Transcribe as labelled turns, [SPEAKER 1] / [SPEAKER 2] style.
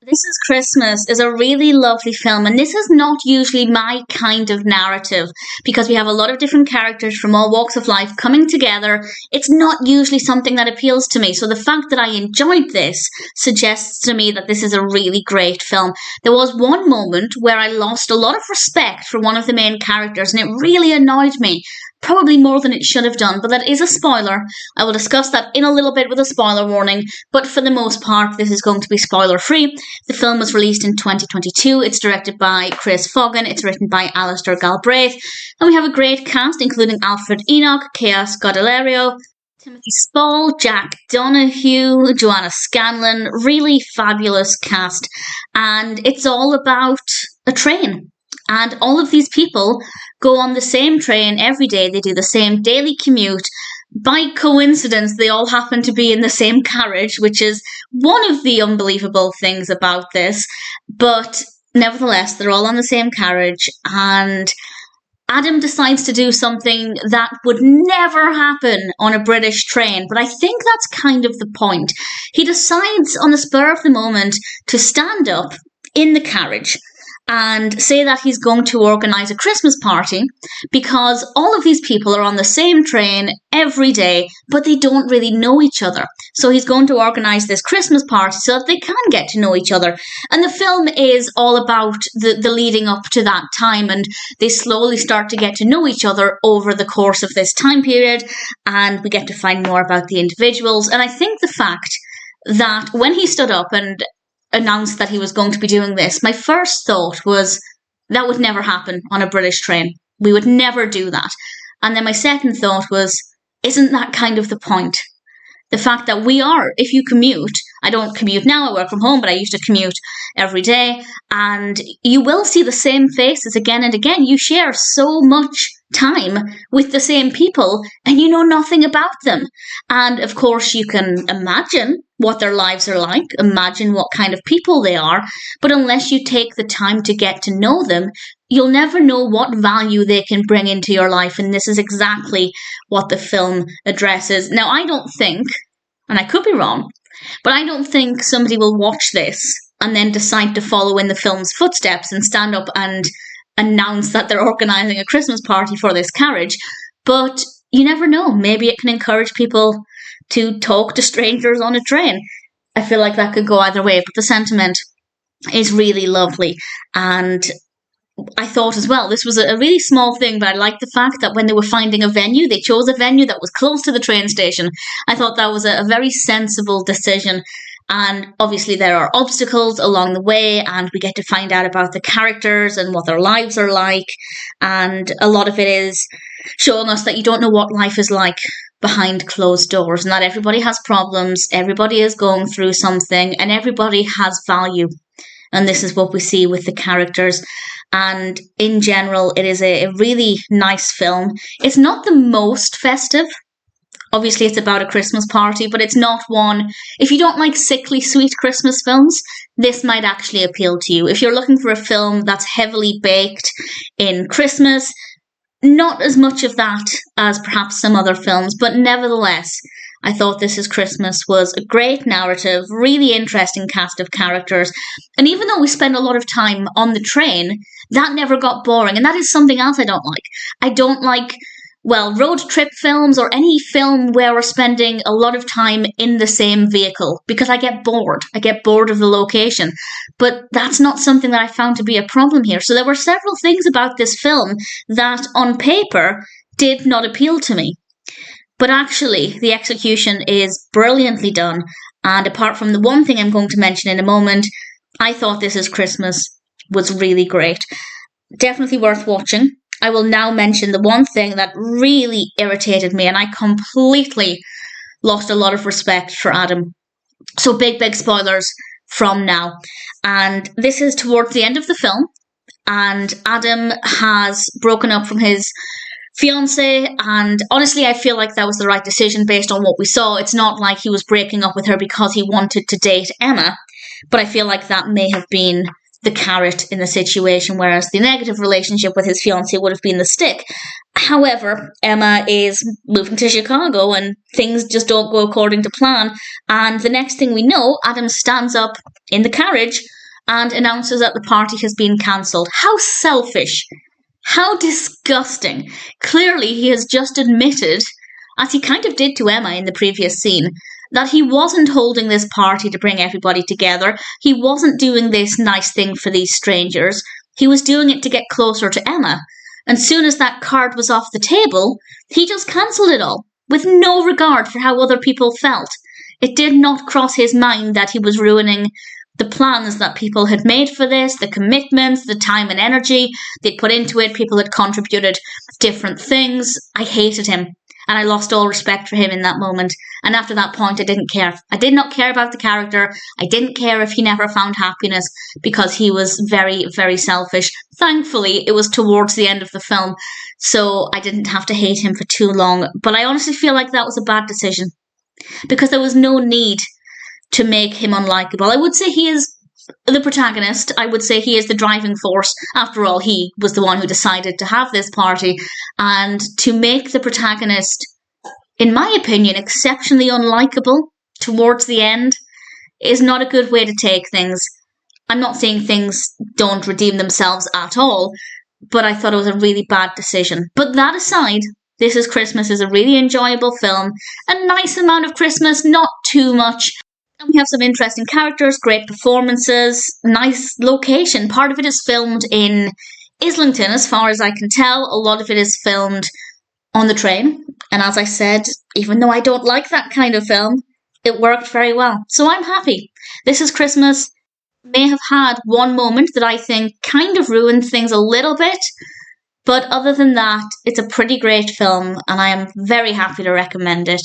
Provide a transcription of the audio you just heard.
[SPEAKER 1] This is Christmas is a really lovely film, and this is not usually my kind of narrative because we have a lot of different characters from all walks of life coming together. It's not usually something that appeals to me, so the fact that I enjoyed this suggests to me that this is a really great film. There was one moment where I lost a lot of respect for one of the main characters, and it really annoyed me. Probably more than it should have done, but that is a spoiler. I will discuss that in a little bit with a spoiler warning, but for the most part, this is going to be spoiler-free. The film was released in 2022. It's directed by Foggin. It's written by Alastair Galbraith. And we have a great cast, including Alfred Enoch, Scodelario, Timothy Spall, Jack Donoghue, Joanna Scanlan. Really fabulous cast. And it's all about a train. And all of these people go on the same train every day. They do the same daily commute. By coincidence, they all happen to be in the same carriage, which is one of the unbelievable things about this. But nevertheless, they're all on the same carriage. And Adam decides to do something that would never happen on a British train. But I think that's kind of the point. He decides on the spur of the moment to stand up in the carriage and say that he's going to organise a Christmas party because all of these people are on the same train every day, but they don't really know each other. So he's going to organise this Christmas party so that they can get to know each other. And the film is all about the leading up to that time, and they slowly start to get to know each other over the course of this time period, and we get to find more about the individuals. And I think the fact that when he stood up and announced that he was going to be doing this, my first thought was that would never happen on a British train. We would never do that. And then my second thought was, isn't that kind of the point? The fact that we are, if you commute, I don't commute now, I work from home, but I used to commute every day, and you will see the same faces again and again. You share so much time with the same people and you know nothing about them. And of course you can imagine what their lives are like, imagine what kind of people they are, but unless you take the time to get to know them, you'll never know what value they can bring into your life. And this is exactly what the film addresses. Now, I don't think, and I could be wrong, but I don't think somebody will watch this and then decide to follow in the film's footsteps and stand up and announce that they're organising a Christmas party for this carriage. But you never know. Maybe it can encourage people to talk to strangers on a train. I feel like that could go either way, but the sentiment is really lovely. And I thought as well, this was a really small thing, but I liked the fact that when they were finding a venue, they chose a venue that was close to the train station. I thought that was a very sensible decision. And obviously there are obstacles along the way, and we get to find out about the characters and what their lives are like. And a lot of it is showing us that you don't know what life is like behind closed doors. Not everybody has problems, everybody is going through something, and everybody has value. And this is what we see with the characters. And in general, it is a really nice film. It's not the most festive. Obviously, it's about a Christmas party, but it's not one. If you don't like sickly sweet Christmas films, this might actually appeal to you. If you're looking for a film that's heavily baked in Christmas, not as much of that as perhaps some other films, but nevertheless, I thought This Is Christmas was a great narrative, really interesting cast of characters. And even though we spend a lot of time on the train, that never got boring. And that is something else I don't like. I don't like, road trip films or any film where we're spending a lot of time in the same vehicle, because I get bored. I get bored of the location. But that's not something that I found to be a problem here. So there were several things about this film that on paper did not appeal to me. But actually, the execution is brilliantly done. And apart from the one thing I'm going to mention in a moment, I thought This Is Christmas was really great. Definitely worth watching. I will now mention the one thing that really irritated me, and I completely lost a lot of respect for Adam. So big spoilers from now. And this is towards the end of the film, and Adam has broken up from his fiancée, and honestly I feel like that was the right decision based on what we saw. It's not like he was breaking up with her because he wanted to date Emma, but I feel like that may have been the carrot in the situation, whereas the negative relationship with his fiancée would have been the stick. However, Emma is moving to Chicago and things just don't go according to plan. And the next thing we know, Adam stands up in the carriage and announces that the party has been cancelled. How selfish. How disgusting. Clearly, he has just admitted, as he kind of did to Emma in the previous scene, that he wasn't holding this party to bring everybody together. He wasn't doing this nice thing for these strangers. He was doing it to get closer to Emma. And soon as that card was off the table, he just cancelled it all, with no regard for how other people felt. It did not cross his mind that he was ruining the plans that people had made for this, the commitments, the time and energy they'd put into it. People had contributed different things. I hated him. And I lost all respect for him in that moment. And after that point, I didn't care. I did not care about the character. I didn't care if he never found happiness because he was very, very selfish. Thankfully, it was towards the end of the film, so I didn't have to hate him for too long. But I honestly feel like that was a bad decision because there was no need to make him unlikable. I would say he is the protagonist. I would say he is the driving force. After all, he was the one who decided to have this party. And to make the protagonist, in my opinion, exceptionally unlikable towards the end is not a good way to take things. I'm not saying things don't redeem themselves at all, but I thought it was a really bad decision. But that aside, This Is Christmas is a really enjoyable film. A nice amount of Christmas, not too much. And we have some interesting characters, great performances, nice location. Part of it is filmed in Islington, as far as I can tell. A lot of it is filmed on the train. And as I said, even though I don't like that kind of film, it worked very well. So I'm happy. This Is Christmas may have had one moment that I think kind of ruined things a little bit. But other than that, it's a pretty great film, and I am very happy to recommend it.